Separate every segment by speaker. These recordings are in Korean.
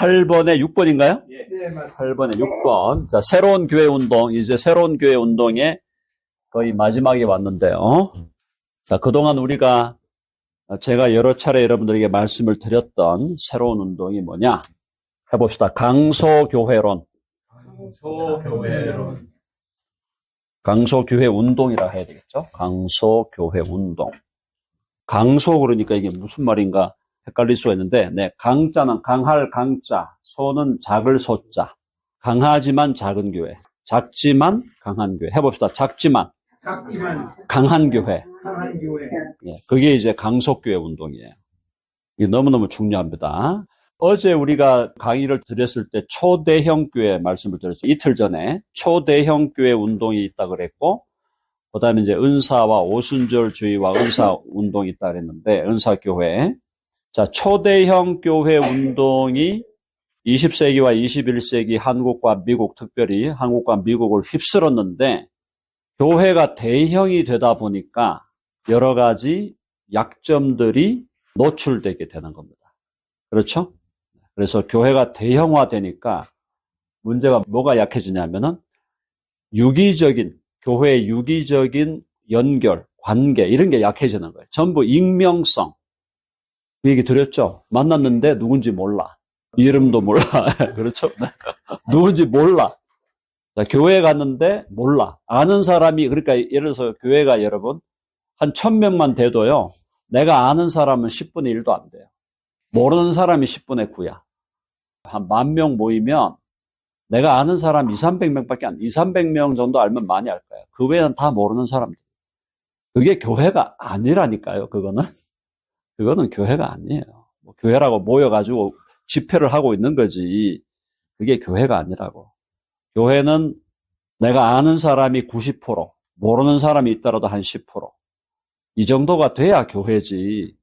Speaker 1: 8번에 6번인가요?
Speaker 2: 네, 맞습니다.
Speaker 1: 8번에 6번. 자, 새로운 교회 운동, 이제 새로운 교회 운동의 거의 마지막에 왔는데요. 자, 그동안 제가 여러 차례 여러분들에게 말씀을 드렸던 새로운 운동이 뭐냐? 해봅시다. 강소교회론.
Speaker 2: 강소교회론.
Speaker 1: 강소교회 운동이라 해야 되겠죠? 강소교회 운동. 강소 그러니까 이게 무슨 말인가 헷갈릴 수가 있는데, 네, 강자는 강할 강자, 소는 작을 소자. 강하지만 작은 교회. 작지만 강한 교회. 해봅시다. 작지만 강한 교회.
Speaker 2: 강한 교회.
Speaker 1: 예, 그게 이제 강소교회 운동이에요. 이게 너무너무 중요합니다. 어제 우리가 강의를 드렸을 때 초대형 교회 말씀을 드렸죠. 이틀 전에 초대형 교회 운동이 있다 그랬고, 그 다음에 이제 은사와 오순절주의와 은사 운동이 있다 그랬는데, 은사교회. 자, 초대형 교회 운동이 20세기와 21세기 한국과 미국, 특별히 한국과 미국을 휩쓸었는데, 교회가 대형이 되다 보니까 여러 가지 약점들이 노출되게 되는 겁니다. 그렇죠? 그래서 교회가 대형화되니까 문제가 뭐가 약해지냐면은 교회의 유기적인 연결, 관계, 이런 게 약해지는 거예요. 전부 익명성. 그 얘기 드렸죠? 만났는데 누군지 몰라. 이름도 몰라. 그렇죠? 누군지 몰라. 자, 교회 갔는데 몰라. 아는 사람이, 그러니까 예를 들어서 교회가 여러분, 한 1000명만 돼도요, 내가 아는 사람은 10분의 1도 안 돼요. 모르는 사람이 10분의 9야. 한 10,000명 모이면 내가 아는 사람 200~300명밖에 안 돼. 200~300명 정도 알면 많이 알 거예요. 그 외에는 다 모르는 사람들. 그게 교회가 아니라니까요, 그거는 교회가 아니에요. 뭐 교회라고 모여가지고 집회를 하고 있는 거지. 그게 교회가 아니라고. 교회는 내가 아는 사람이 90%, 모르는 사람이 있더라도 한 10%. 이 정도가 돼야 교회지.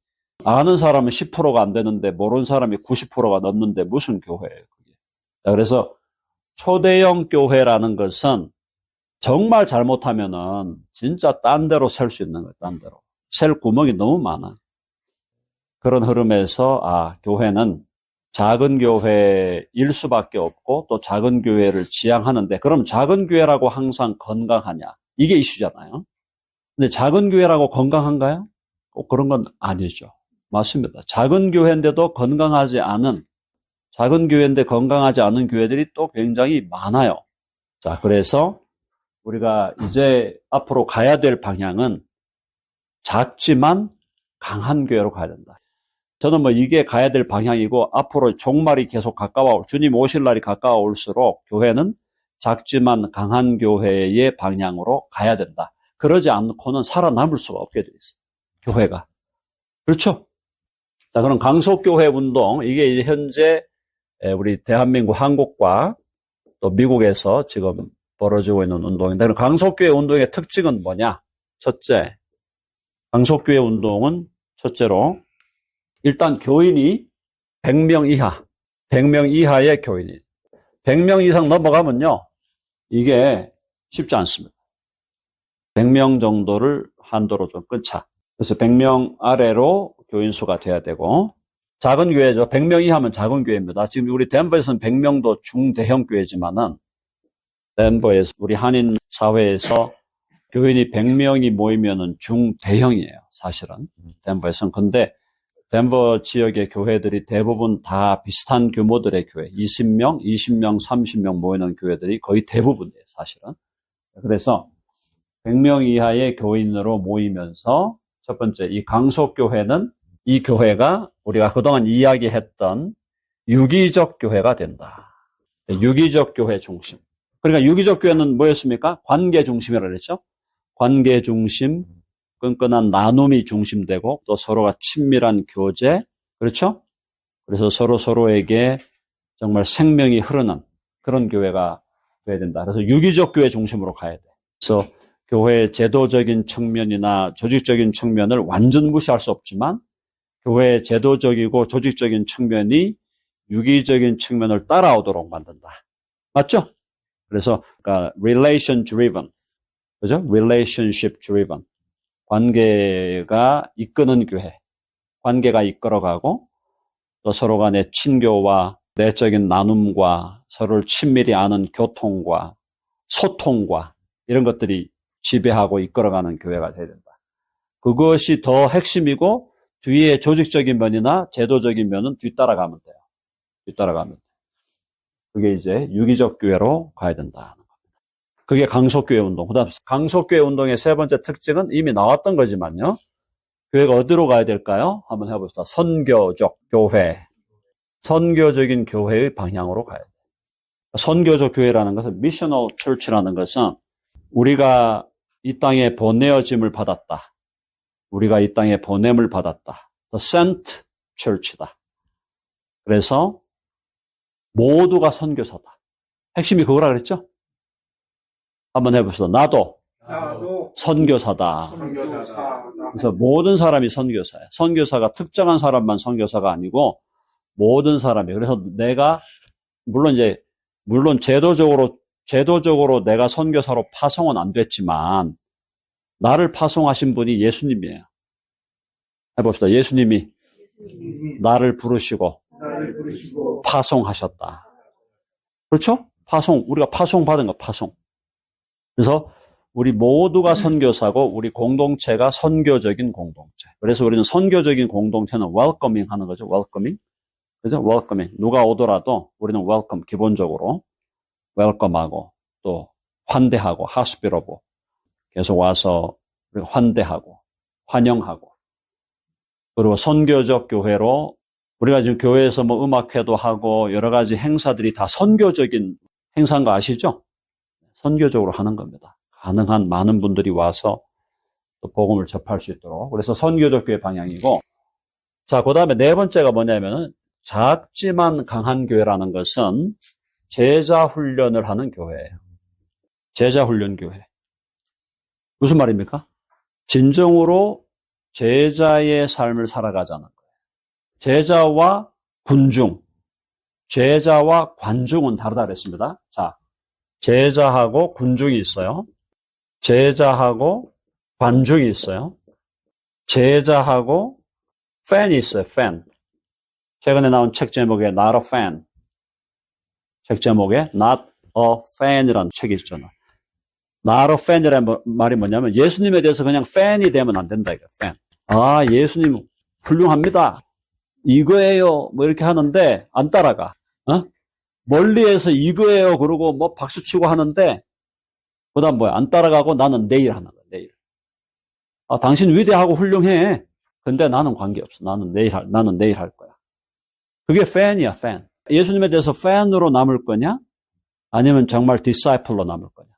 Speaker 1: 아는 사람은 10%가 안 되는데 모르는 사람이 90%가 넘는데 무슨 교회예요, 그게. 자, 그래서 초대형 교회라는 것은 정말 잘못하면은 진짜 딴 데로 셀 수 있는 거예요, 딴 데로. 셀 구멍이 너무 많아. 그런 흐름에서, 교회는 작은 교회일 수밖에 없고 또 작은 교회를 지향하는데, 그럼 작은 교회라고 항상 건강하냐? 이게 이슈잖아요. 근데 작은 교회라고 건강한가요? 꼭 그런 건 아니죠. 맞습니다. 작은 교회인데도 작은 교회인데 건강하지 않은 교회들이 또 굉장히 많아요. 자, 그래서 우리가 이제 앞으로 가야 될 방향은 작지만 강한 교회로 가야 된다. 저는 이게 가야 될 방향이고, 앞으로 종말이 계속 주님 오실 날이 가까워올수록 교회는 작지만 강한 교회의 방향으로 가야 된다. 그러지 않고는 살아남을 수가 없게 돼 있어요, 교회가. 그렇죠? 자, 그럼 강소교회 운동, 이게 이제 현재 우리 대한민국, 한국과 또 미국에서 지금 벌어지고 있는 운동인데, 그럼 강소교회 운동의 특징은 뭐냐? 첫째, 강소교회 운동은 첫째로 일단 교인이 100명 이하, 100명 이하의 교인이. 100명 이상 넘어가면요, 이게 쉽지 않습니다. 100명 정도를 한도로 좀 끊자. 그래서 100명 아래로 교인 수가 돼야 되고, 작은 교회죠. 100명 이하면 작은 교회입니다. 지금 우리 덴버에서는 100명도 중대형 교회지만은, 덴버에서, 우리 한인 사회에서 교인이 100명이 모이면은 중대형이에요, 사실은. 덴버에서는. 근데 덴버 지역의 교회들이 대부분 다 비슷한 규모들의 교회, 20명, 20명, 30명 모이는 교회들이 거의 대부분이에요, 사실은. 그래서 100명 이하의 교인으로 모이면서 첫 번째, 이 강소교회는 이 교회가 우리가 그동안 이야기했던 유기적 교회가 된다. 유기적 교회 중심. 그러니까 유기적 교회는 뭐였습니까? 관계 중심이라고 그랬죠? 관계 중심, 끈끈한 나눔이 중심되고 또 서로가 친밀한 교제, 그렇죠? 그래서 서로에게 정말 생명이 흐르는 그런 교회가 돼야 된다. 그래서 유기적 교회 중심으로 가야 돼. 그래서 교회의 제도적인 측면이나 조직적인 측면을 완전 무시할 수 없지만, 교회의 제도적이고 조직적인 측면이 유기적인 측면을 따라오도록 만든다. 맞죠? 그래서 그러니까 relation driven, 그죠? relationship driven. 관계가 이끄는 교회, 관계가 이끌어가고 또 서로 간의 친교와 내적인 나눔과 서로를 친밀히 아는 교통과 소통과 이런 것들이 지배하고 이끌어가는 교회가 돼야 된다. 그것이 더 핵심이고 뒤에 조직적인 면이나 제도적인 면은 뒤따라가면 돼요. 뒤따라가면 돼요. 그게 이제 유기적 교회로 가야 된다. 그게 강속교회 운동. 그 다음 강속교회 운동의 세 번째 특징은 이미 나왔던 거지만요. 교회가 어디로 가야 될까요? 한번 해봅시다. 선교적 교회. 선교적인 교회의 방향으로 가야 돼요. 선교적 교회라는 것은 미셔널 처치라는 것은 우리가 이 땅에 보내어짐을 받았다. 우리가 이 땅에 보냄을 받았다. The sent church다. 그래서 모두가 선교사다. 핵심이 그거라 그랬죠? 한번 해봅시다. 나도 선교사다. 그래서 모든 사람이 선교사야. 선교사가 특정한 사람만 선교사가 아니고 모든 사람이. 그래서 내가 물론 제도적으로 내가 선교사로 파송은 안 됐지만 나를 파송하신 분이 예수님이에요. 해봅시다. 예수님이 나를 부르시고 파송하셨다. 그렇죠? 우리가 파송받은 거, 파송. 그래서 우리 모두가 선교사고 우리 공동체가 선교적인 공동체. 그래서 우리는 선교적인 공동체는 welcoming 하는 거죠. welcoming. 그죠? welcoming. 누가 오더라도 우리는 welcome, 기본적으로 welcome하고 또 환대하고 hospitable. 계속 와서 환대하고 환영하고. 그리고 선교적 교회로 우리가 지금 교회에서 뭐 음악회도 하고 여러 가지 행사들이 다 선교적인 행사인 거 아시죠? 선교적으로 하는 겁니다. 가능한 많은 분들이 와서 또 복음을 접할 수 있도록. 그래서 선교적 교회 방향이고. 자, 그 다음에 네 번째가 뭐냐면은 작지만 강한 교회라는 것은 제자 훈련을 하는 교회예요. 제자 훈련 교회. 무슨 말입니까? 진정으로 제자의 삶을 살아가자는 거예요. 제자와 군중, 제자와 관중은 다르다 그랬습니다. 자, 제자하고 군중이 있어요. 제자하고 관중이 있어요. 제자하고 팬이 있어요. 팬. 최근에 나온 책 제목에 Not a Fan. 책 제목에 Not a Fan이라는 책이 있잖아. Not a Fan이라는 말이 뭐냐면 예수님에 대해서 그냥 팬이 되면 안 된다. 이거 팬. 아, 예수님 훌륭합니다. 이거예요. 뭐 이렇게 하는데 안 따라가. 멀리에서 이거예요. 그러고 뭐 박수치고 하는데 그 다음 뭐야? 안 따라가고 나는 내일 하는 거야. 내일. 아, 당신 위대하고 훌륭해. 근데 나는 관계없어. 나는 내일 할 거야. 그게 팬이야, 팬. 예수님에 대해서 팬으로 남을 거냐? 아니면 정말 디사이플로 남을 거냐?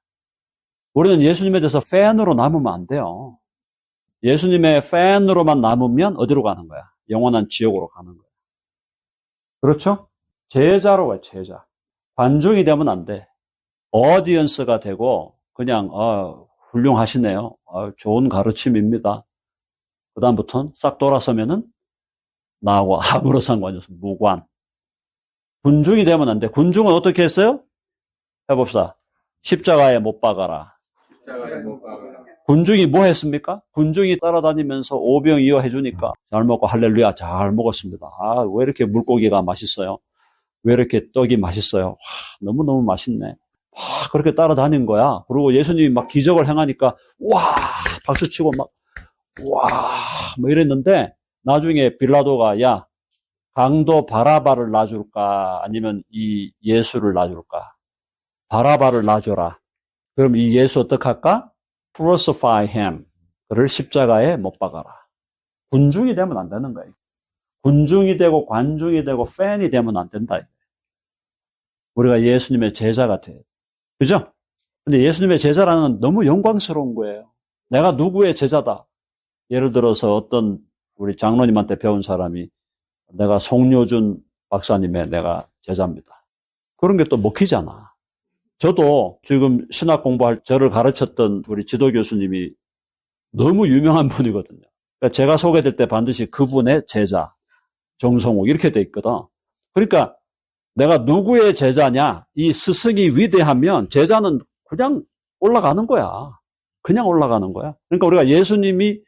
Speaker 1: 우리는 예수님에 대해서 팬으로 남으면 안 돼요. 예수님의 팬으로만 남으면 어디로 가는 거야? 영원한 지옥으로 가는 거야. 그렇죠? 제자로 가요, 제자. 관중이 되면 안 돼. 어디언스가 되고 그냥 훌륭하시네요. 좋은 가르침입니다. 그 다음부터는 싹 돌아서면은 나하고 아무런 상관이 없어. 무관. 군중이 되면 안 돼. 군중은 어떻게 했어요? 해봅시다. 십자가에 못 박아라. 군중이 뭐 했습니까? 군중이 따라다니면서 오병이어 해주니까 잘 먹고 할렐루야 잘 먹었습니다. 아, 왜 이렇게 물고기가 맛있어요? 왜 이렇게 떡이 맛있어요? 와, 너무너무 맛있네. 와, 그렇게 따라다닌 거야. 그리고 예수님이 막 기적을 행하니까 와 박수치고 막 와 뭐 이랬는데 나중에 빌라도가 야 강도 바라바를 놔줄까 아니면 이 예수를 놔줄까? 바라바를 놔줘라. 그럼 이 예수 어떡할까? Crucify him. 그를 십자가에 못 박아라. 군중이 되면 안 되는 거예요. 군중이 되고 관중이 되고 팬이 되면 안 된다. 우리가 예수님의 제자가 돼요. 그죠? 근데 예수님의 제자라는 건 너무 영광스러운 거예요. 내가 누구의 제자다. 예를 들어서 어떤 우리 장로님한테 배운 사람이 내가 송효준 박사님의 내가 제자입니다. 그런 게 또 먹히잖아. 저도 지금 신학 공부할 저를 가르쳤던 우리 지도 교수님이 너무 유명한 분이거든요. 그러니까 제가 소개될 때 반드시 그분의 제자, 정성욱 이렇게 돼 있거든. 그러니까 내가 누구의 제자냐? 이 스승이 위대하면 제자는 그냥 올라가는 거야. 그냥 올라가는 거야. 그러니까 우리가 예수님이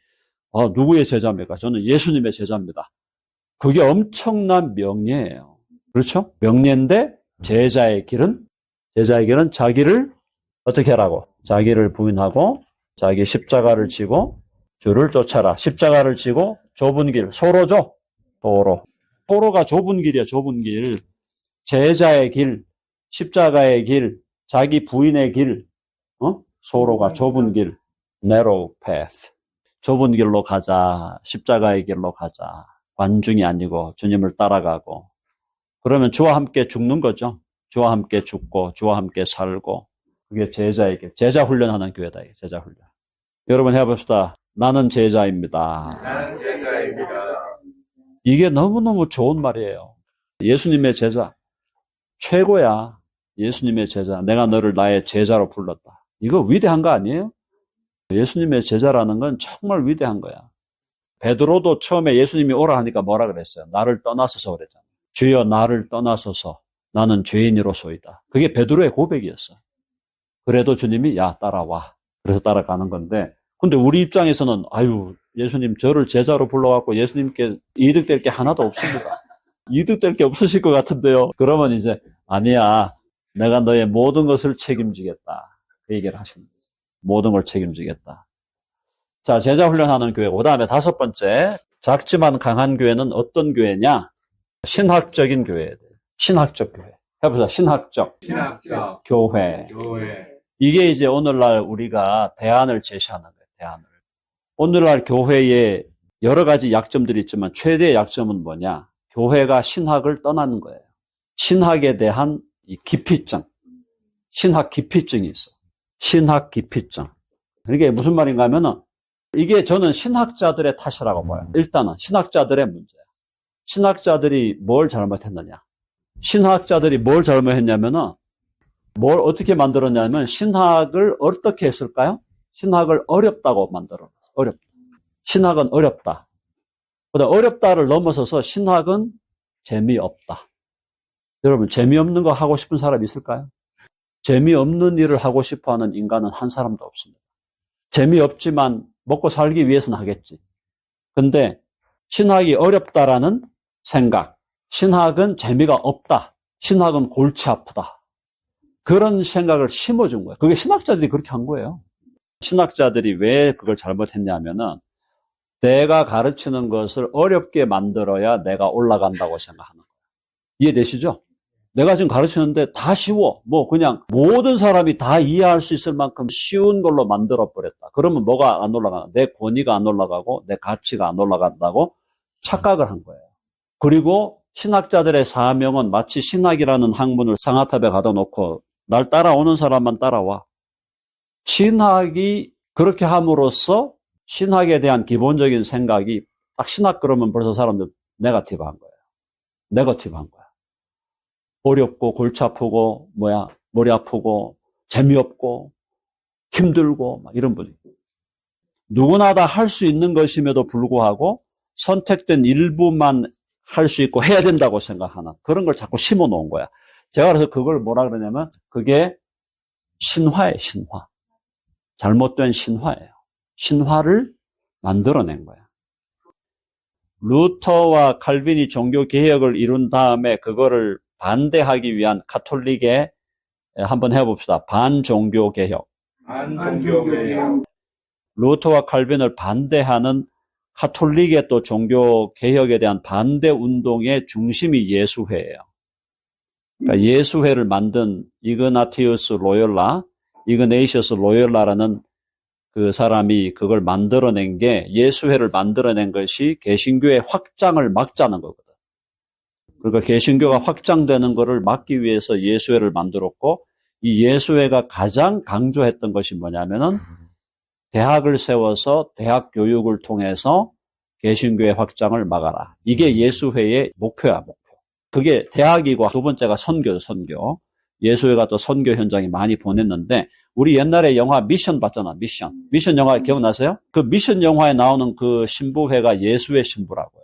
Speaker 1: 누구의 제자입니까? 저는 예수님의 제자입니다. 그게 엄청난 명예예요. 그렇죠? 명예인데 제자의 길은 자기를 어떻게 하라고? 자기를 부인하고 자기 십자가를 지고 주를 쫓아라. 십자가를 지고 좁은 길, 소로죠? 소로가 좁은 길이야, 좁은 길. 제자의 길, 십자가의 길, 자기 부인의 길, 소로가 좁은 길, narrow path. 좁은 길로 가자, 십자가의 길로 가자. 관중이 아니고 주님을 따라가고. 그러면 주와 함께 죽는 거죠. 주와 함께 죽고 주와 함께 살고. 그게 제자의 길. 제자 훈련하는 교회다. 제자 훈련. 여러분 해봅시다. 나는 제자입니다.
Speaker 2: 나는 제자입니다.
Speaker 1: 이게 너무너무 좋은 말이에요. 예수님의 제자. 최고야. 예수님의 제자. 내가 너를 나의 제자로 불렀다. 이거 위대한 거 아니에요? 예수님의 제자라는 건 정말 위대한 거야. 베드로도 처음에 예수님이 오라 하니까 뭐라 그랬어요? 나를 떠나서서 그랬잖아요. 주여 나를 떠나서서 나는 죄인이로소이다. 그게 베드로의 고백이었어. 그래도 주님이 야 따라와. 그래서 따라가는 건데 근데 우리 입장에서는 아유 예수님 저를 제자로 불러갖고 예수님께 이득될 게 하나도 없습니다. 이득될 게 없으실 것 같은데요. 그러면 이제 아니야 내가 너의 모든 것을 책임지겠다. 그 얘기를 하십니다. 모든 걸 책임지겠다. 자 제자 훈련하는 교회고 그다음에 다섯 번째 작지만 강한 교회는 어떤 교회냐? 신학적인 교회예요. 신학적 교회. 해보자. 신학적 교회. 이게 이제 오늘날 우리가 대안을 제시하는 거예요. 대안을. 오늘날 교회에 여러 가지 약점들이 있지만 최대의 약점은 뭐냐? 교회가 신학을 떠나는 거예요. 신학에 대한 이 기피증. 신학 기피증이 있어. 신학 기피증. 이게 무슨 말인가 하면은 이게 저는 신학자들의 탓이라고 봐요. 일단은 신학자들의 문제야. 신학자들이 뭘 잘못했느냐? 신학자들이 뭘 잘못했냐면은 뭘 어떻게 만들었냐면 신학을 어떻게 했을까요? 신학을 어렵다고 만들었어요. 어렵다. 신학은 어렵다. 그다음 어렵다를 넘어서서 신학은 재미없다. 여러분 재미없는 거 하고 싶은 사람 있을까요? 재미없는 일을 하고 싶어하는 인간은 한 사람도 없습니다. 재미없지만 먹고 살기 위해서는 하겠지. 근데 신학이 어렵다라는 생각, 신학은 재미가 없다. 신학은 골치 아프다. 그런 생각을 심어준 거예요. 그게 신학자들이 그렇게 한 거예요. 신학자들이 왜 그걸 잘못했냐면은 내가 가르치는 것을 어렵게 만들어야 내가 올라간다고 생각하는 거예요. 이해되시죠? 내가 지금 가르치는데 다 쉬워. 뭐 그냥 모든 사람이 다 이해할 수 있을 만큼 쉬운 걸로 만들어버렸다. 그러면 뭐가 안 올라가나? 내 권위가 안 올라가고 내 가치가 안 올라간다고 착각을 한 거예요. 그리고 신학자들의 사명은 마치 신학이라는 학문을 상아탑에 가둬 놓고 날 따라오는 사람만 따라와. 신학이 그렇게 함으로써 신학에 대한 기본적인 생각이 딱 신학 그러면 벌써 사람들 네거티브한 거예요. 네거티브한 거야. 어렵고 골치 아프고 머리 아프고 재미없고 힘들고 막 이런 분위기. 누구나 다 할 수 있는 것임에도 불구하고 선택된 일부만 할 수 있고 해야 된다고 생각하는 그런 걸 자꾸 심어 놓은 거야. 제가 그래서 그걸 뭐라 그러냐면 그게 신화예요. 신화. 잘못된 신화예요. 신화를 만들어낸 거야. 루터와 칼빈이 종교개혁을 이룬 다음에 그거를 반대하기 위한 가톨릭의 한번 해봅시다. 반종교개혁. 루터와 칼빈을 반대하는 가톨릭의 또 종교개혁에 대한 반대 운동의 중심이 예수회예요. 그러니까 예수회를 만든 이그나티우스 로열라라는 그 사람이 그걸 만들어낸 게 예수회를 만들어낸 것이 개신교의 확장을 막자는 거거든. 그러니까 개신교가 확장되는 것을 막기 위해서 예수회를 만들었고 이 예수회가 가장 강조했던 것이 뭐냐면은 대학을 세워서 대학 교육을 통해서 개신교의 확장을 막아라. 이게 예수회의 목표야, 목표. 그게 대학이고 두 번째가 선교죠, 선교. 예수회가 또 선교 현장에 많이 보냈는데 우리 옛날에 영화 미션 봤잖아, 미션. 미션 영화 기억나세요? 그 미션 영화에 나오는 그 신부회가 예수의 신부라고요.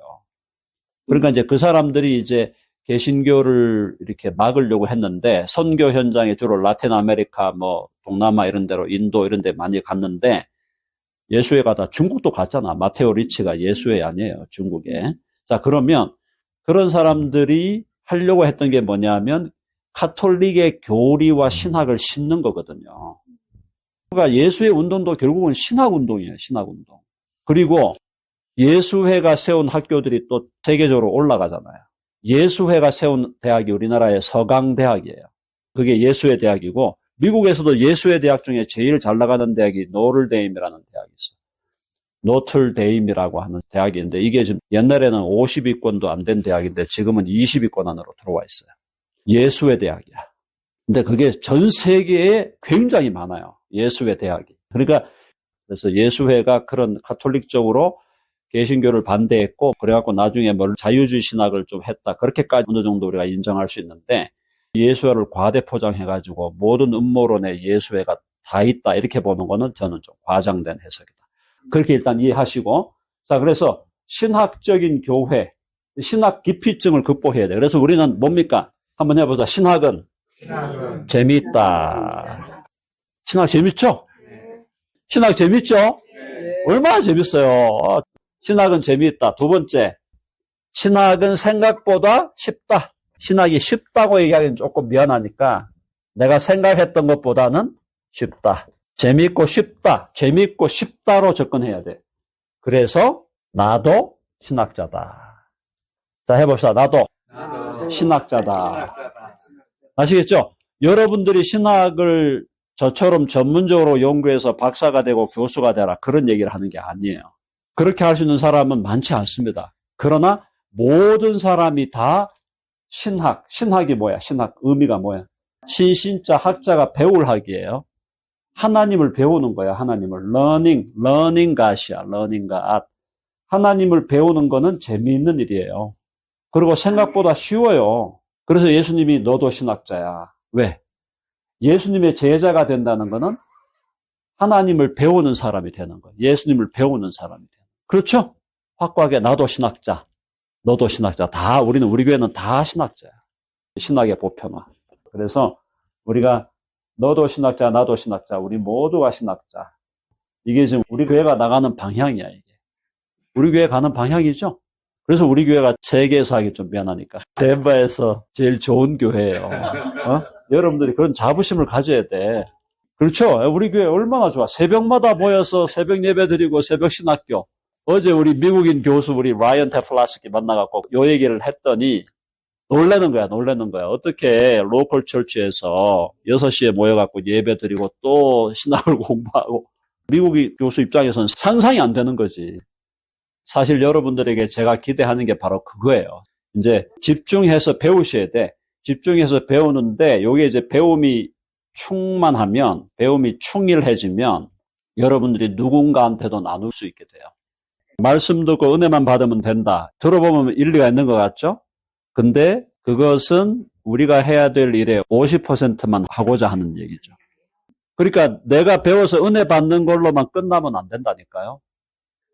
Speaker 1: 그러니까 이제 그 사람들이 이제 개신교를 이렇게 막으려고 했는데 선교 현장에 주로 라틴 아메리카, 뭐 동남아 이런 데로 인도 이런 데 많이 갔는데 예수회 가다 중국도 갔잖아. 마테오 리치가 예수회 아니에요, 중국에. 자, 그러면 그런 사람들이 하려고 했던 게 뭐냐면 카톨릭의 교리와 신학을 심는 거거든요. 그러니까 예수의 운동도 결국은 신학운동이에요. 신학운동. 그리고 예수회가 세운 학교들이 또 세계적으로 올라가잖아요. 예수회가 세운 대학이 우리나라의 서강대학이에요. 그게 예수회 대학이고 미국에서도 예수회 대학 중에 제일 잘 나가는 대학이 노틀데임이라는 대학이 있어요. 노틀데임이라고 하는 대학이 있는데 이게 지금 옛날에는 50위권도 안 된 대학인데 지금은 20위권 안으로 들어와 있어요. 예수회 대학이야. 근데 그게 전 세계에 굉장히 많아요. 예수회 대학이. 그러니까 그래서 예수회가 그런 카톨릭적으로 개신교를 반대했고 그래갖고 나중에 자유주의 신학을 좀 했다. 그렇게까지 어느 정도 우리가 인정할 수 있는데 예수회를 과대 포장해가지고 모든 음모론에 예수회가 다 있다. 이렇게 보는 거는 저는 좀 과장된 해석이다. 그렇게 일단 이해하시고 자 그래서 신학적인 교회, 신학 기피증을 극복해야 돼. 그래서 우리는 뭡니까? 한번 해보자. 신학은 재미있다. 신학 재밌죠? 신학 재밌죠? 얼마나 재밌어요. 신학은 재미있다. 두 번째, 신학은 생각보다 쉽다. 신학이 쉽다고 얘기하기는 조금 미안하니까 내가 생각했던 것보다는 쉽다. 재미있고 쉽다. 재미있고 쉽다로 접근해야 돼. 그래서 나도 신학자다. 자, 해봅시다. 나도 신학자다. 아시겠죠? 여러분들이 신학을 저처럼 전문적으로 연구해서 박사가 되고 교수가 되라 그런 얘기를 하는 게 아니에요. 그렇게 할 수 있는 사람은 많지 않습니다. 그러나 모든 사람이 다 신학이 뭐야? 신학 의미가 뭐야? 신자 학자가 배울 학이에요. 하나님을 배우는 거야. 하나님을 learning God이야. learning God. 하나님을 배우는 거는 재미있는 일이에요. 그리고 생각보다 쉬워요. 그래서 예수님이 너도 신학자야. 왜? 예수님의 제자가 된다는 거는 하나님을 배우는 사람이 되는 거예요. 예수님을 배우는 사람이 되는 거예요. 그렇죠? 확고하게 나도 신학자, 너도 신학자. 다 우리 교회는 다 신학자야. 신학의 보편화. 그래서 우리가 너도 신학자, 나도 신학자, 우리 모두가 신학자. 이게 지금 우리 교회가 나가는 방향이야, 이게. 우리 교회 가는 방향이죠? 그래서 우리 교회가 세계에서 하기 좀 미안하니까 덴버에서 제일 좋은 교회예요. 여러분들이 그런 자부심을 가져야 돼. 그렇죠? 우리 교회 얼마나 좋아. 새벽마다 모여서 새벽 예배 드리고 새벽 신학교. 어제 우리 미국인 교수 우리 라이언 테플라스키 만나갖고 요 얘기를 했더니 놀라는 거야. 어떻게 로컬 철치에서 6시에 모여갖고 예배 드리고 또 신학을 공부하고 미국인 교수 입장에서는 상상이 안 되는 거지. 사실 여러분들에게 제가 기대하는 게 바로 그거예요. 이제 집중해서 배우셔야 돼. 집중해서 배우는데 요게 이제 배움이 충만하면, 배움이 충일해지면 여러분들이 누군가한테도 나눌 수 있게 돼요. 말씀 듣고 은혜만 받으면 된다. 들어보면 일리가 있는 것 같죠? 근데 그것은 우리가 해야 될 일의 50%만 하고자 하는 얘기죠. 그러니까 내가 배워서 은혜 받는 걸로만 끝나면 안 된다니까요.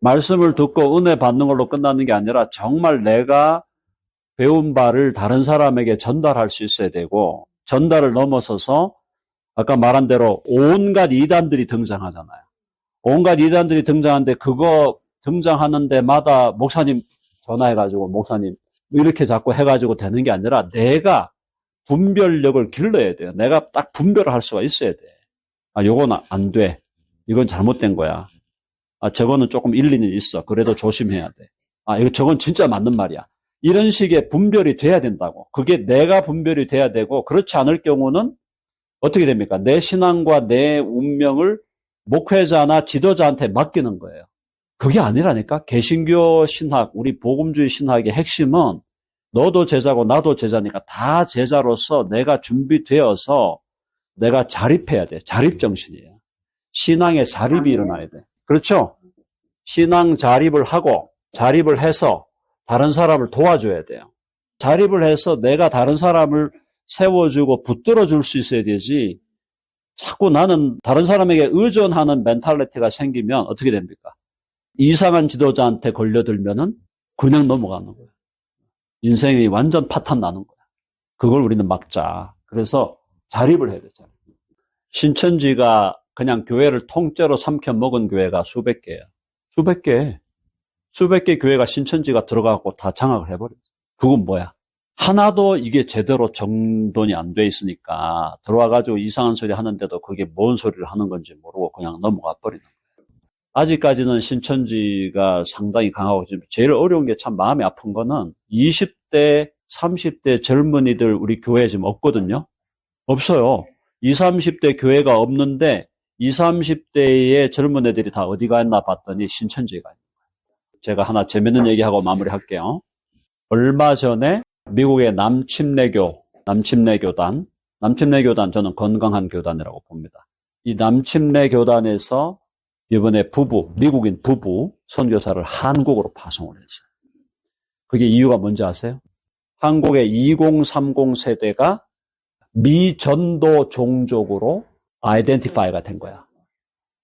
Speaker 1: 말씀을 듣고 은혜 받는 걸로 끝나는 게 아니라 정말 내가 배운 바를 다른 사람에게 전달할 수 있어야 되고 전달을 넘어서서 아까 말한 대로 온갖 이단들이 등장하잖아요. 온갖 이단들이 등장하는데 그거 등장하는 데마다 목사님 전화해가지고 목사님 이렇게 자꾸 해가지고 되는 게 아니라 내가 분별력을 길러야 돼요. 내가 딱 분별을 할 수가 있어야 돼. 아, 요건 안 돼. 이건 잘못된 거야. 아, 저거는 조금 일리는 있어. 그래도 조심해야 돼. 아, 저건 진짜 맞는 말이야. 이런 식의 분별이 돼야 된다고. 그게 내가 분별이 돼야 되고, 그렇지 않을 경우는 어떻게 됩니까? 내 신앙과 내 운명을 목회자나 지도자한테 맡기는 거예요. 그게 아니라니까. 개신교 신학, 우리 복음주의 신학의 핵심은 너도 제자고 나도 제자니까 다 제자로서 내가 준비되어서 내가 자립해야 돼. 자립정신이에요. 신앙의 자립이 일어나야 돼. 그렇죠? 신앙 자립을 하고 자립을 해서 다른 사람을 도와줘야 돼요. 자립을 해서 내가 다른 사람을 세워주고 붙들어줄 수 있어야 되지 자꾸 나는 다른 사람에게 의존하는 멘탈리티가 생기면 어떻게 됩니까? 이상한 지도자한테 걸려들면은 그냥 넘어가는 거예요. 인생이 완전 파탄 나는 거야. 그걸 우리는 막자. 그래서 자립을 해야 되잖아요. 신천지가 그냥 교회를 통째로 삼켜 먹은 교회가 수백 개예요. 수백 개 교회가 신천지가 들어가고 다 장악을 해버렸어요. 그건 뭐야? 하나도 이게 제대로 정돈이 안 돼 있으니까 들어와가지고 이상한 소리 하는데도 그게 뭔 소리를 하는 건지 모르고 그냥 넘어가 버리는 거예요. 아직까지는 신천지가 상당히 강하고 지금 제일 어려운 게 참 마음이 아픈 거는 20대, 30대 젊은이들 우리 교회에 지금 없거든요. 없어요. 20, 30대 교회가 없는데 20, 30대의 젊은 애들이 다 어디 갔나 봤더니 신천지에 가 있는 거예요. 제가 하나 재밌는 얘기하고 마무리할게요. 얼마 전에 미국의 남침례교단 저는 건강한 교단이라고 봅니다. 이 남침례 교단에서 이번에 미국인 부부 선교사를 한국으로 파송을 했어요. 그게 이유가 뭔지 아세요? 한국의 2030 세대가 미전도 종족으로 아이덴티파이가 된 거야.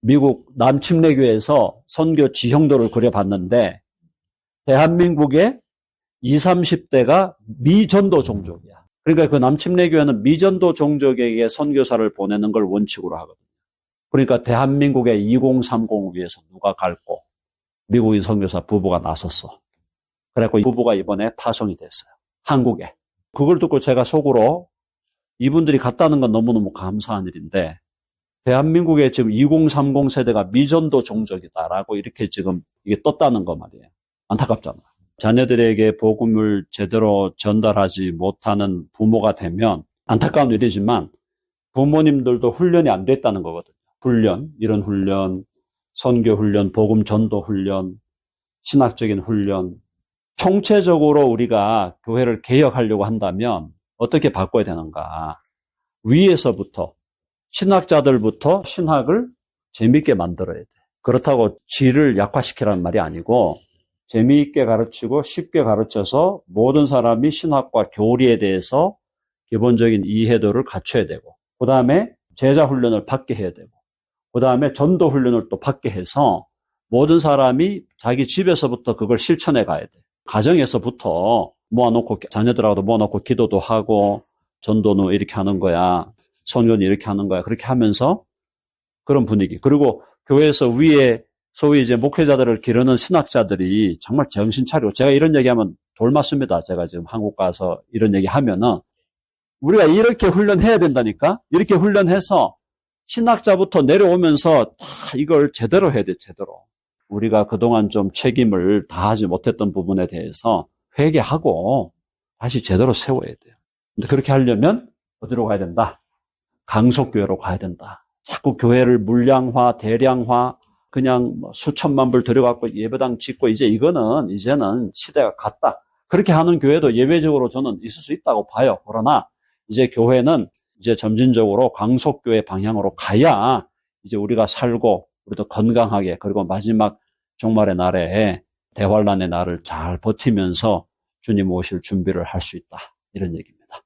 Speaker 1: 미국 남침례교에서 선교 지형도를 그려봤는데 대한민국의 20, 30대가 미전도 종족이야. 그러니까 그 남침례교회는 미전도 종족에게 선교사를 보내는 걸 원칙으로 하거든요. 그러니까 대한민국의 2030 위해서 누가 갈고 미국인 선교사 부부가 나섰어. 그래갖고 이 부부가 이번에 파송이 됐어요. 한국에. 그걸 듣고 제가 속으로 이분들이 갔다는 건 너무너무 감사한 일인데 대한민국의 지금 2030 세대가 미전도 종족이다라고 이렇게 지금 이게 떴다는 거 말이에요. 안타깝잖아. 자녀들에게 복음을 제대로 전달하지 못하는 부모가 되면 안타까운 일이지만 부모님들도 훈련이 안 됐다는 거거든요. 이런 훈련, 선교 훈련, 복음 전도 훈련, 신학적인 훈련. 총체적으로 우리가 교회를 개혁하려고 한다면 어떻게 바꿔야 되는가? 위에서부터 신학자들부터 신학을 재미있게 만들어야 돼. 그렇다고 질을 약화시키라는 말이 아니고 재미있게 가르치고 쉽게 가르쳐서 모든 사람이 신학과 교리에 대해서 기본적인 이해도를 갖춰야 되고 그 다음에 제자 훈련을 받게 해야 되고 그 다음에 전도 훈련을 또 받게 해서 모든 사람이 자기 집에서부터 그걸 실천해 가야 돼. 가정에서부터 모아놓고 자녀들하고도 모아놓고 기도도 하고 전도는 이렇게 하는 거야. 선교는 이렇게 하는 거야. 그렇게 하면서 그런 분위기. 그리고 교회에서 위에 소위 이제 목회자들을 기르는 신학자들이 정말 정신 차리고 제가 이런 얘기하면 돌 맞습니다. 제가 지금 한국 가서 이런 얘기 하면은 우리가 이렇게 훈련해야 된다니까. 이렇게 훈련해서 신학자부터 내려오면서 다 이걸 제대로 해야 돼. 제대로. 우리가 그동안 좀 책임을 다하지 못했던 부분에 대해서 회개하고 다시 제대로 세워야 돼요. 근데 그렇게 하려면 어디로 가야 된다? 강속교회로 가야 된다. 자꾸 교회를 물량화, 대량화, 그냥 수천만 불 들여갖고 예배당 짓고 이제는 시대가 갔다. 그렇게 하는 교회도 예외적으로 저는 있을 수 있다고 봐요. 그러나 이제 교회는 이제 점진적으로 강속교회 방향으로 가야 이제 우리가 살고 우리도 건강하게 그리고 마지막 종말의 날에 대환란의 날을 잘 버티면서 주님 오실 준비를 할 수 있다. 이런 얘기입니다.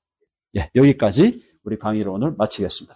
Speaker 1: 예, 여기까지 우리 강의를 오늘 마치겠습니다.